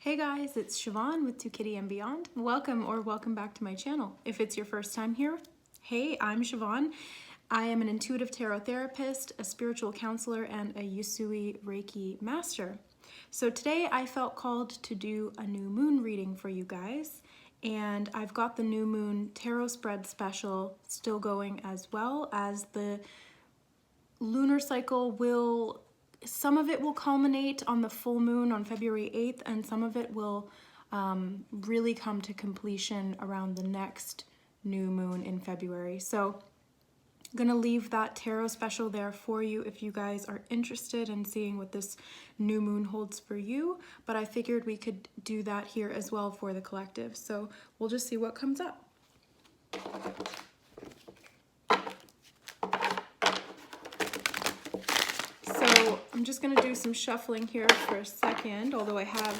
Hey guys, it's Siobhan with 2Kitty and Beyond. Welcome back to my channel. If it's your first time here, hey, I'm Siobhan. I am an intuitive tarot therapist, a spiritual counselor, and a Usui Reiki master. So today I felt called to do a new moon reading for you guys, and I've got the new moon tarot spread special still going, as well as the lunar cycle some of it will culminate on the full moon on February 8th, and some of it will really come to completion around the next new moon in February. So I'm gonna leave that tarot special there for you if you guys are interested in seeing what this new moon holds for you, but I figured we could do that here as well for the collective. So we'll just see what comes up. So I'm just going to do some shuffling here for a second, although I have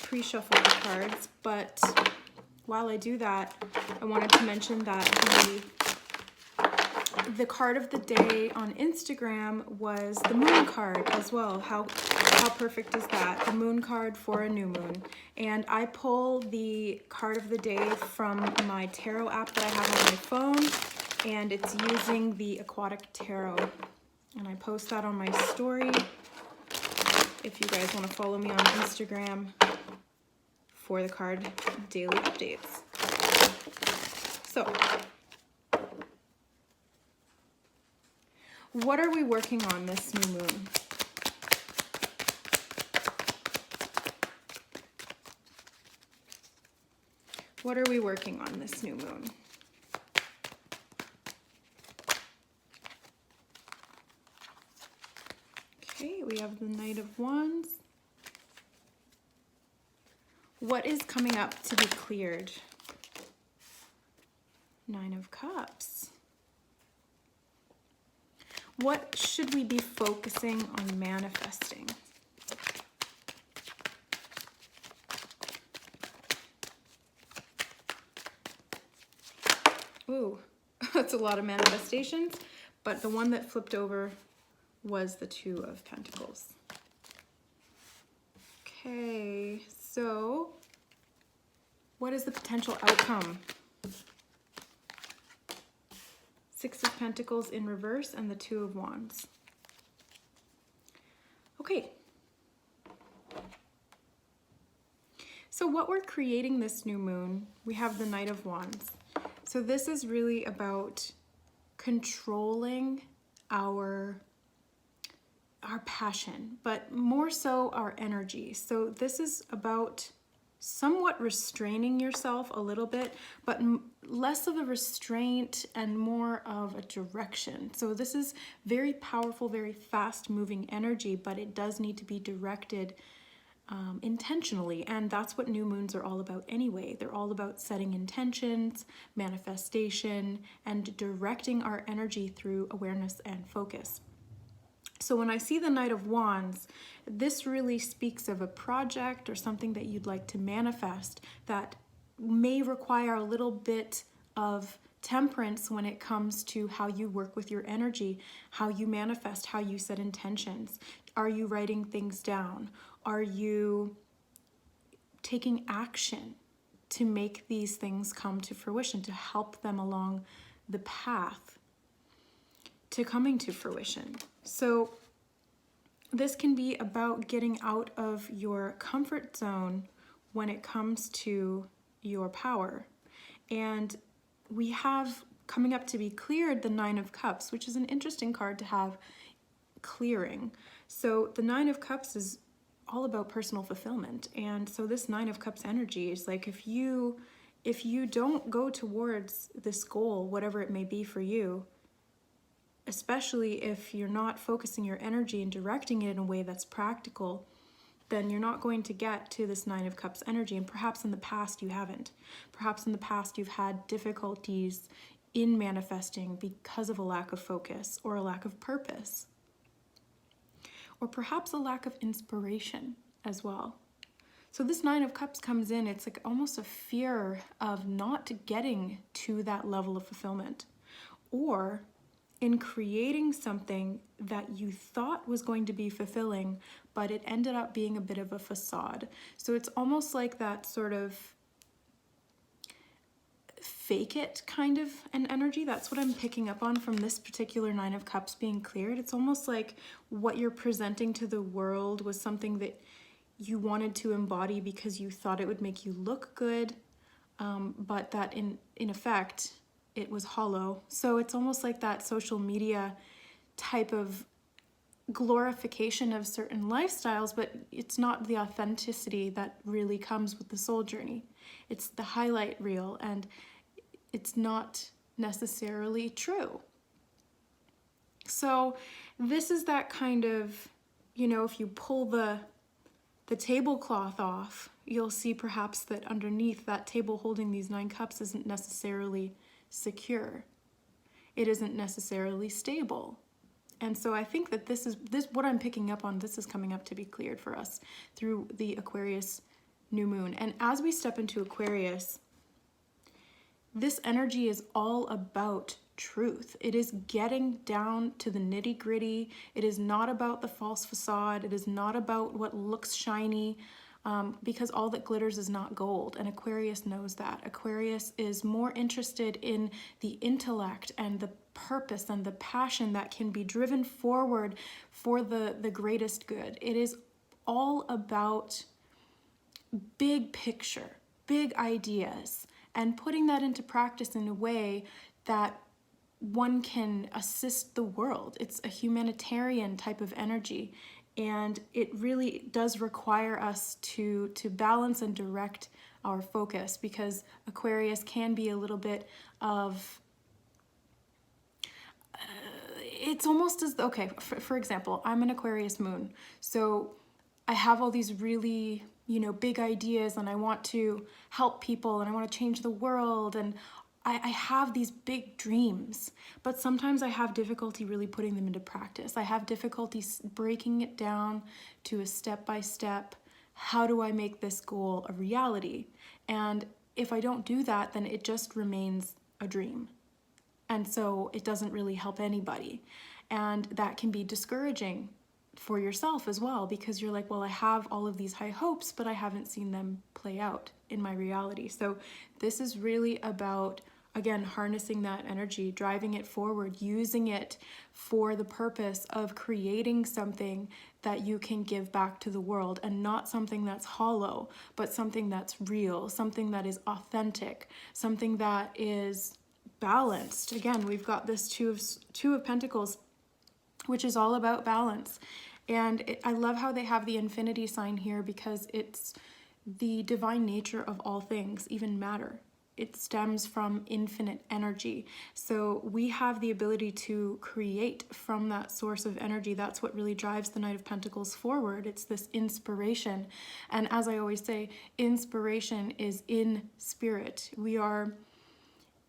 pre-shuffled the cards. But while I do that, I wanted to mention that the card of the day on Instagram was the moon card as well. How perfect is that? The moon card for a new moon. And I pull the card of the day from my tarot app that I have on my phone, and it's using the Aquatic Tarot. And I post that on my story if you guys want to follow me on Instagram for the card daily updates. So, what are we working on this new moon? What are we working on this new moon? Okay, we have the Knight of Wands. What is coming up to be cleared? Nine of Cups. What should we be focusing on manifesting? Ooh, that's a lot of manifestations, but the one that flipped over was the Two of Pentacles. Okay, so what is the potential outcome? Six of Pentacles in reverse and the Two of Wands. Okay. So what we're creating this new moon, we have the Knight of Wands. So this is really about controlling our passion, but more so our energy. So this is about somewhat restraining yourself a little bit, but less of a restraint and more of a direction. So this is very powerful, very fast moving energy, but it does need to be directed intentionally. And that's what new moons are all about anyway. They're all about setting intentions, manifestation, and directing our energy through awareness and focus. So when I see the Knight of Wands, this really speaks of a project or something that you'd like to manifest that may require a little bit of temperance when it comes to how you work with your energy, how you manifest, how you set intentions. Are you writing things down? Are you taking action to make these things come to fruition, to help them along the path to coming to fruition? So this can be about getting out of your comfort zone when it comes to your power. And we have coming up to be cleared the Nine of Cups, which is an interesting card to have clearing. So the Nine of Cups is all about personal fulfillment. And so this Nine of Cups energy is like, if you don't go towards this goal, whatever it may be for you, especially if you're not focusing your energy and directing it in a way that's practical, then you're not going to get to this Nine of Cups energy. And perhaps in the past you haven't. Perhaps in the past you've had difficulties in manifesting because of a lack of focus or a lack of purpose. Or perhaps a lack of inspiration as well. So this Nine of Cups comes in, it's like almost a fear of not getting to that level of fulfillment. Or in creating something that you thought was going to be fulfilling, but it ended up being a bit of a facade. So it's almost like that sort of fake it kind of an energy. That's what I'm picking up on from this particular Nine of Cups being cleared. It's almost like what you're presenting to the world was something that you wanted to embody because you thought it would make you look good, but that in effect it was hollow. So it's almost like that social media type of glorification of certain lifestyles, but it's not the authenticity that really comes with the soul journey. It's the highlight reel, and it's not necessarily true. So this is that kind of, you know, if you pull the tablecloth off, you'll see perhaps that underneath that table holding these 9 cups isn't necessarily secure. It isn't necessarily stable. And so I think that this what I'm picking up on, this is coming up to be cleared for us through the Aquarius new moon. And as we step into Aquarius, this energy is all about truth. It is getting down to the nitty-gritty. It is not about the false facade. It is not about what looks shiny, because all that glitters is not gold. And Aquarius knows that. Aquarius is more interested in the intellect and the purpose and the passion that can be driven forward for the greatest good. It is all about big picture, big ideas, and putting that into practice in a way that one can assist the world. It's a humanitarian type of energy, and it really does require us to balance and direct our focus, because Aquarius can be a little bit of it's almost as, okay, for example, I'm an Aquarius moon, so I have all these really, you know, big ideas, and I want to help people, and I want to change the world, and I have these big dreams, but sometimes I have difficulty really putting them into practice. I have difficulty breaking it down to a step-by-step, how do I make this goal a reality? And if I don't do that, then it just remains a dream. And so it doesn't really help anybody. And that can be discouraging for yourself as well, because you're like, well, I have all of these high hopes, but I haven't seen them play out in my reality. So this is really about, again, harnessing that energy, driving it forward, using it for the purpose of creating something that you can give back to the world, and not something that's hollow, but something that's real, something that is authentic, something that is balanced. Again, we've got this two of Pentacles, which is all about balance. And I love how they have the infinity sign here, because it's the divine nature of all things, even matter. It stems from infinite energy. So we have the ability to create from that source of energy. That's what really drives the Knight of Pentacles forward. It's this inspiration. And as I always say, inspiration is in spirit. We are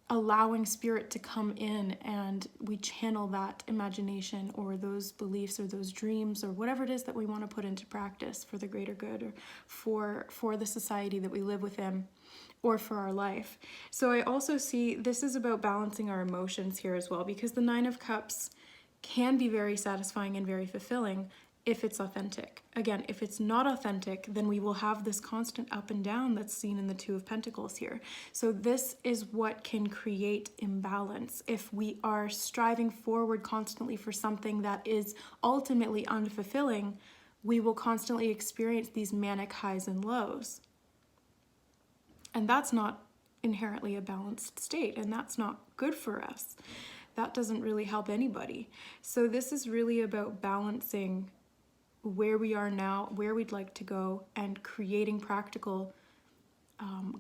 allowing spirit to come in, and we channel that imagination or those beliefs or those dreams or whatever it is that we want to put into practice for the greater good, or for the society that we live within, or for our life. So I also see this is about balancing our emotions here as well, because the Nine of Cups can be very satisfying and very fulfilling if it's authentic. Again, if it's not authentic, then we will have this constant up and down that's seen in the Two of Pentacles here. So this is what can create imbalance. If we are striving forward constantly for something that is ultimately unfulfilling, we will constantly experience these manic highs and lows. And that's not inherently a balanced state, and that's not good for us. That doesn't really help anybody. So this is really about balancing where we are now, where we'd like to go, and creating practical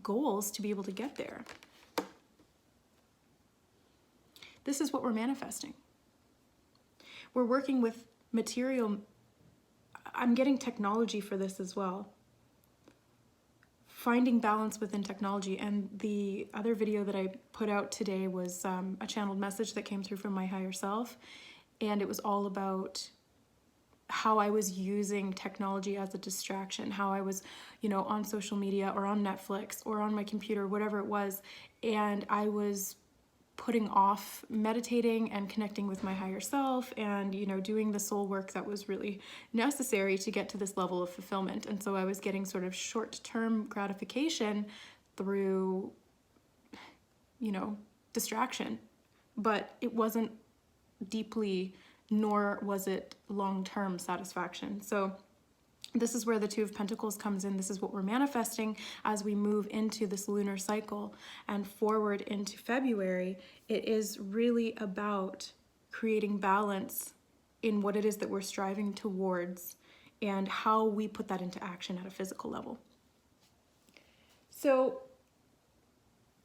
goals to be able to get there. This is what we're manifesting. We're working with material. I'm getting technology for this as well. Finding balance within technology. And the other video that I put out today was a channeled message that came through from my higher self. And it was all about how I was using technology as a distraction, how I was, you know, on social media or on Netflix or on my computer, whatever it was, and I was putting off meditating and connecting with my higher self and, you know, doing the soul work that was really necessary to get to this level of fulfillment. And so I was getting sort of short-term gratification through, you know, distraction, but it wasn't deeply, nor was it long-term satisfaction. So this is where the Two of Pentacles comes in. This is what we're manifesting as we move into this lunar cycle and forward into February. It is really about creating balance in what it is that we're striving towards and how we put that into action at a physical level. So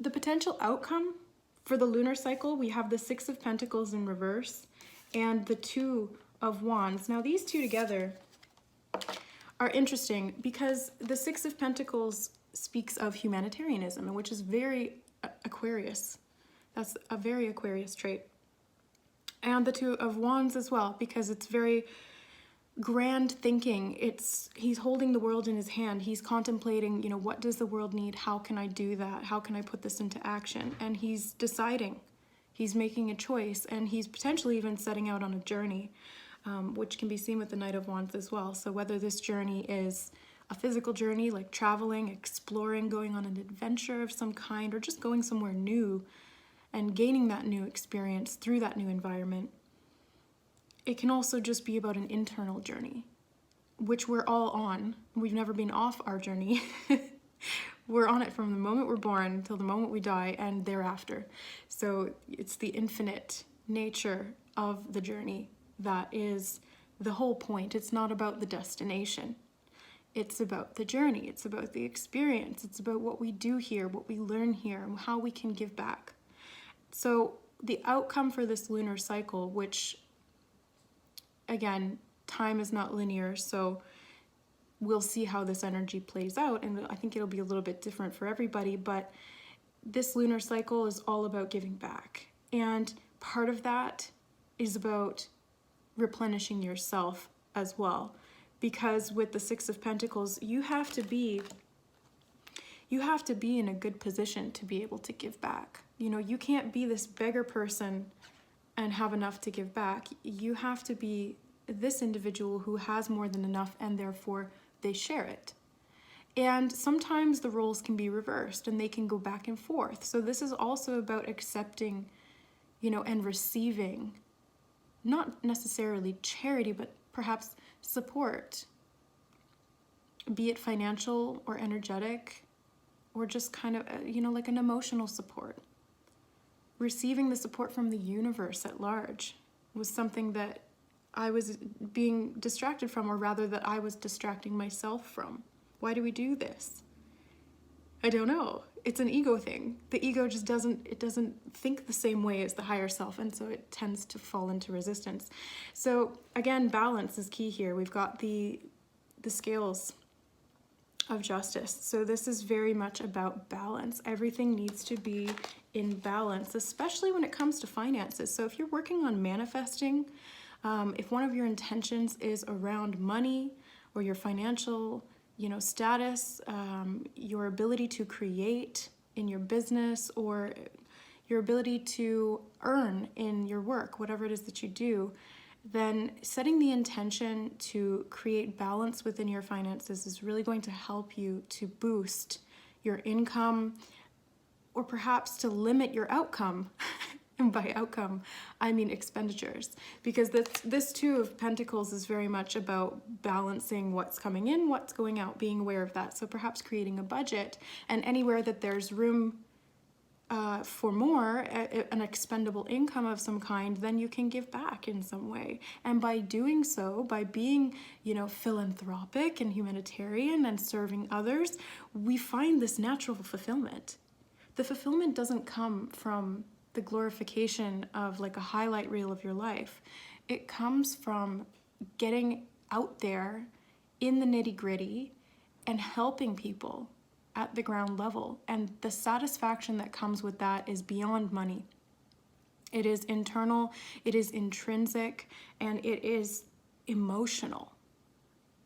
the potential outcome for the lunar cycle, we have the Six of Pentacles in reverse and the Two of Wands. Now these two together are interesting because the Six of Pentacles speaks of humanitarianism, which is very Aquarius. That's a very Aquarius trait. And the Two of Wands as well, because it's very grand thinking. He's holding the world in his hand. He's contemplating, you know, what does the world need? How can I do that? How can I put this into action? And he's deciding. He's making a choice, and he's potentially even setting out on a journey. Which can be seen with the Knight of Wands as well. So whether this journey is a physical journey, like traveling, exploring, going on an adventure of some kind, or just going somewhere new and gaining that new experience through that new environment, it can also just be about an internal journey, which we're all on. We've never been off our journey. We're on it from the moment we're born until the moment we die and thereafter. So it's the infinite nature of the journey that is the whole point. It's not about the destination. It's about the journey. It's about the experience. It's about what we do here, what we learn here, and how we can give back. So the outcome for this lunar cycle, which, again, time is not linear, so we'll see how this energy plays out, and I think it'll be a little bit different for everybody, but this lunar cycle is all about giving back. And part of that is about replenishing yourself as well, because with the Six of Pentacles, you have to be in a good position to be able to give back. You know, you can't be this beggar person and have enough to give back. You have to be this individual who has more than enough, and therefore they share it. And sometimes the roles can be reversed and they can go back and forth. So this is also about accepting, you know, and receiving, not necessarily charity, but perhaps support, be it financial or energetic, or just kind of, you know, like an emotional support. Receiving the support from the universe at large was something that I was being distracted from, or rather that I was distracting myself from. Why do we do this? I don't know. It's an ego thing. The ego just doesn't think the same way as the higher self, and so it tends to fall into resistance. So again, balance is key here. We've got the scales of justice. So this is very much about balance. Everything needs to be in balance, especially when it comes to finances. So if you're working on manifesting, if one of your intentions is around money or your financial, you know, status, your ability to create in your business, or your ability to earn in your work, whatever it is that you do, then setting the intention to create balance within your finances is really going to help you to boost your income, or perhaps to limit your outcome. And by outcome, I mean expenditures, because this Two of Pentacles is very much about balancing what's coming in, what's going out, being aware of that. So perhaps creating a budget, and anywhere that there's room for more, an expendable income of some kind, then you can give back in some way. And by doing so, by being, you know, philanthropic and humanitarian and serving others, we find this natural fulfillment. The fulfillment doesn't come from the glorification of like a highlight reel of your life. It comes from getting out there in the nitty-gritty and helping people at the ground level. And the satisfaction that comes with that is beyond money. It is internal, it is intrinsic, and it is emotional.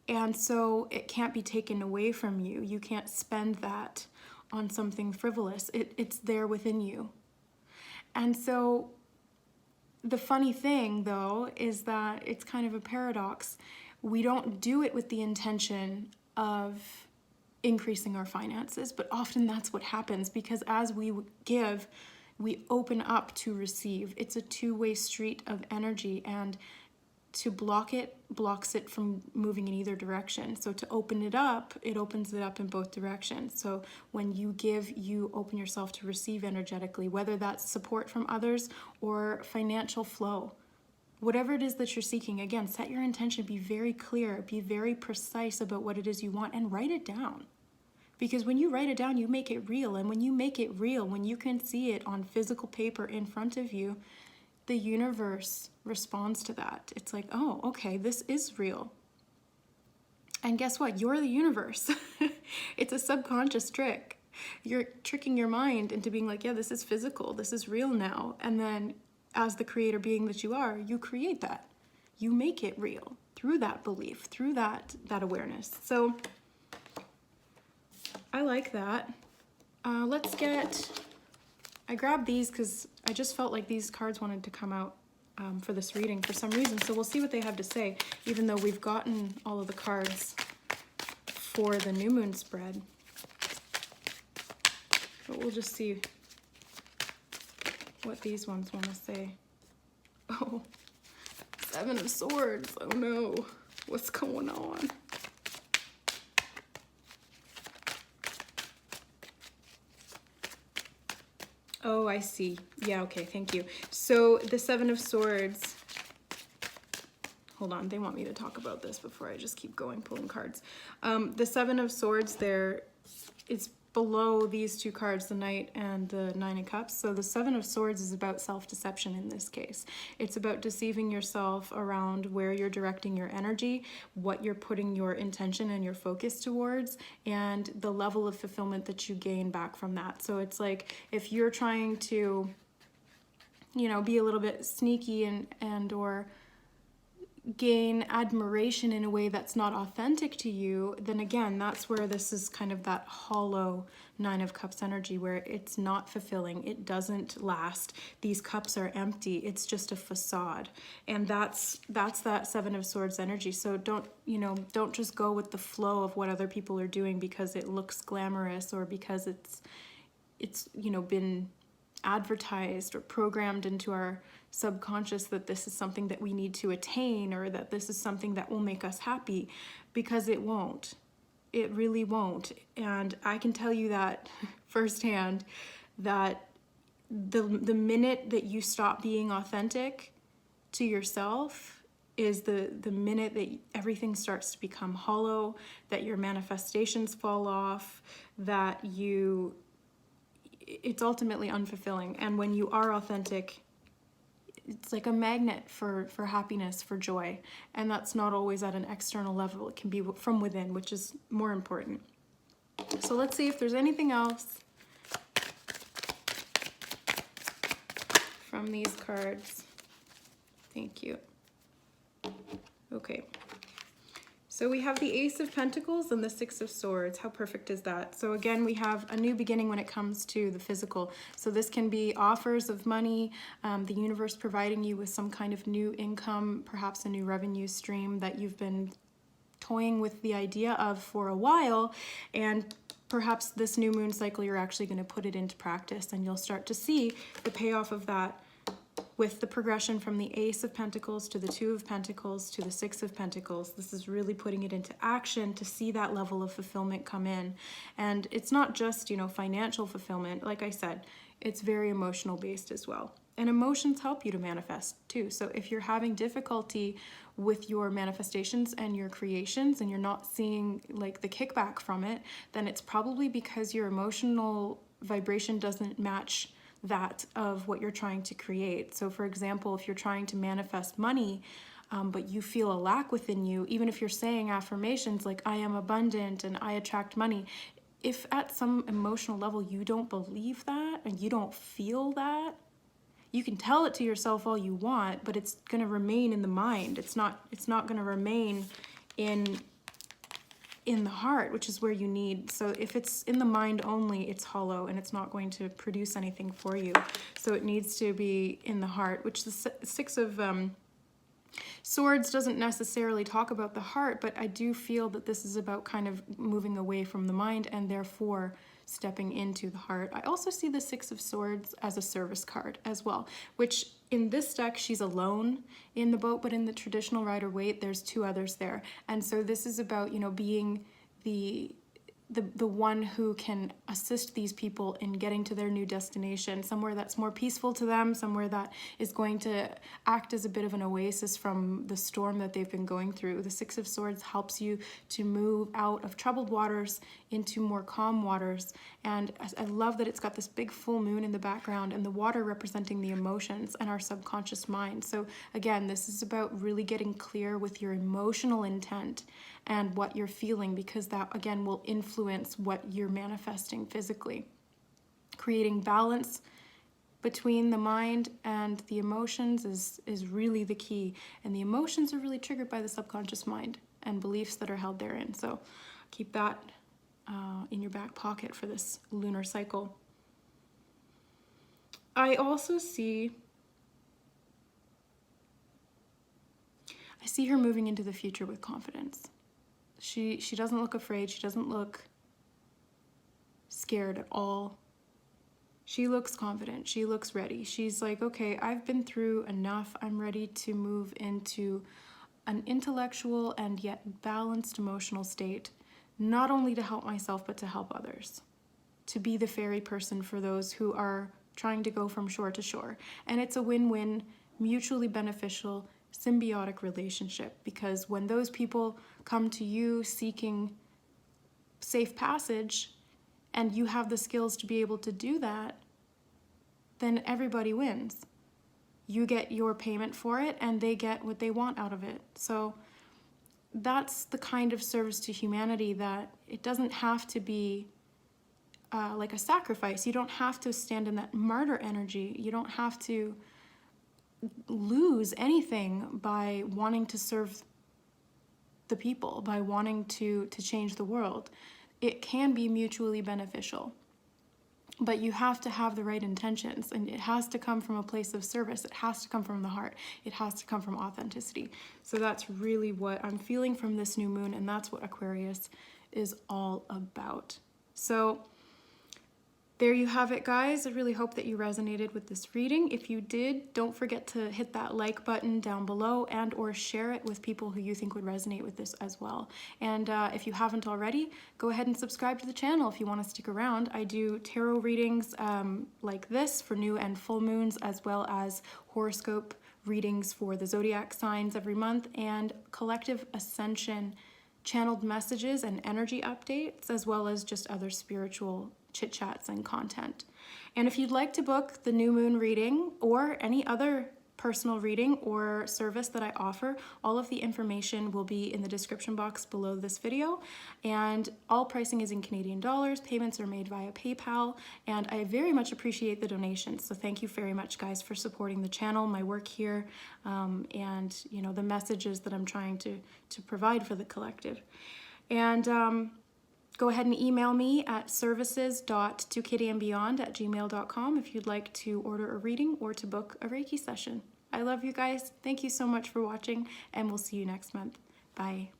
And so it can't be taken away from you. You can't spend that on something frivolous. It's there within you. And so the funny thing, though, is that it's kind of a paradox. We don't do it with the intention of increasing our finances, but often that's what happens, because as we give, we open up to receive. It's a two-way street of energy, and to block it blocks it from moving in either direction. So to open it up, it opens it up in both directions. So when you give, you open yourself to receive energetically, whether that's support from others or financial flow. Whatever it is that you're seeking, again, set your intention, be very clear, be very precise about what it is you want, and write it down. Because when you write it down, you make it real. And when you make it real, when you can see it on physical paper in front of you, the universe responds to that. It's like, oh, okay, this is real. And guess what? You're the universe. It's a subconscious trick. You're tricking your mind into being like, yeah, this is physical. This is real now. And then as the creator being that you are, you create that. You make it real through that belief, through that awareness. So I like that. Let's get, I grabbed these because I just felt like these cards wanted to come out for this reading for some reason. So we'll see what they have to say, even though we've gotten all of the cards for the new moon spread. But we'll just see what these ones want to say. Oh, Seven of Swords. Oh no, what's going on? Oh, I see. Yeah, okay, thank you. So the Seven of Swords, hold on, they want me to talk about this before I just keep going, pulling cards. The Seven of Swords there is below these two cards, the Knight and the Nine of Cups. So the Seven of Swords is about self-deception in this case. It's about deceiving yourself around where you're directing your energy, what you're putting your intention and your focus towards, and the level of fulfillment that you gain back from that. So it's like if you're trying to, you know, be a little bit sneaky and or gain admiration in a way that's not authentic to you, then again, that's where this is kind of that hollow Nine of Cups energy, where it's not fulfilling, it doesn't last, these cups are empty, it's just a facade. And that's that Seven of Swords energy. So don't just go with the flow of what other people are doing because it looks glamorous, or because it's been advertised or programmed into our subconscious that this is something that we need to attain, or that this is something that will make us happy, because it won't. It really won't. And I can tell you that firsthand, that the minute that you stop being authentic to yourself is the minute that everything starts to become hollow, that your manifestations fall off, that it's ultimately unfulfilling. And when you are authentic, it's like a magnet for happiness, for joy. And that's not always at an external level. It can be from within, which is more important. So let's see if there's anything else from these cards. Thank you. Okay. So we have the Ace of Pentacles and the Six of Swords. How perfect is that? So again, we have a new beginning when it comes to the physical. So this can be offers of money, the universe providing you with some kind of new income, perhaps a new revenue stream that you've been toying with the idea of for a while, and perhaps this new moon cycle you're actually going to put it into practice, and you'll start to see the payoff of that with the progression from the Ace of Pentacles to the Two of Pentacles to the Six of Pentacles. This is really putting it into action to see that level of fulfillment come in. And it's not just, financial fulfillment. Like I said, it's very emotional based as well. And emotions help you to manifest too. So if you're having difficulty with your manifestations and your creations, and you're not seeing like the kickback from it, then it's probably because your emotional vibration doesn't match that of what you're trying to create. So for example, if you're trying to manifest money, but you feel a lack within you, even if you're saying affirmations like I am abundant and I attract money, if at some emotional level you don't believe that and you don't feel that, you can tell it to yourself all you want, but it's going to remain in the mind. It's not going to remain in in the heart, which is where you need. So if it's in the mind only, it's hollow and it's not going to produce anything for you. So it needs to be in the heart, which the Six of Swords doesn't necessarily talk about the heart, but I do feel that this is about kind of moving away from the mind and therefore stepping into the heart. I also see the Six of Swords as a service card as well, which in this deck, she's alone in the boat, but in the traditional Rider-Waite, there's two others there. And so this is about, you know, being the one who can assist these people in getting to their new destination, somewhere that's more peaceful to them, somewhere that is going to act as a bit of an oasis from the storm that they've been going through. The Six of Swords helps you to move out of troubled waters into more calm waters. And I love that it's got this big full moon in the background and the water representing the emotions and our subconscious mind. So again, this is about really getting clear with your emotional intent and what you're feeling, because that again will influence what you're manifesting physically. Creating balance between the mind and the emotions is really the key. And the emotions are really triggered by the subconscious mind and beliefs that are held therein. So keep that in your back pocket for this lunar cycle. I also see her moving into the future with confidence. She doesn't look afraid. She doesn't look scared at all. She looks confident. She looks ready. She's like, okay, I've been through enough. I'm ready to move into an intellectual and yet balanced emotional state, not only to help myself, but to help others, to be the ferry person for those who are trying to go from shore to shore. And it's a win-win, mutually beneficial, symbiotic relationship, because when those people come to you seeking safe passage and you have the skills to be able to do that, then everybody wins. You get your payment for it and they get what they want out of it. So that's the kind of service to humanity that it doesn't have to be like a sacrifice. You don't have to stand in that martyr energy. You don't have to lose anything by wanting to serve the people, by wanting to change the world. It can be mutually beneficial, but you have to have the right intentions, and it has to come from a place of service. It has to come from the heart. It has to come from authenticity. So that's really what I'm feeling from this new moon, and that's what Aquarius is all about. So there you have it, guys. I really hope that you resonated with this reading. If you did, don't forget to hit that like button down below and or share it with people who you think would resonate with this as well. And if you haven't already, go ahead and subscribe to the channel if you want to stick around. I do tarot readings like this for new and full moons, as well as horoscope readings for the zodiac signs every month, and collective ascension channeled messages and energy updates, as well as just other spiritual chit chats and content. And if you'd like to book the new moon reading or any other personal reading or service that I offer, all of the information will be in the description box below this video. And all pricing is in Canadian dollars. Payments are made via PayPal, and I very much appreciate the donations. So thank you very much, guys, for supporting the channel, my work here, and you know, the messages that I'm trying to provide for the collective. And go ahead and email me at services.2kittyandbeyond@gmail.com if you'd like to order a reading or to book a Reiki session. I love you guys. Thank you so much for watching, and we'll see you next month. Bye.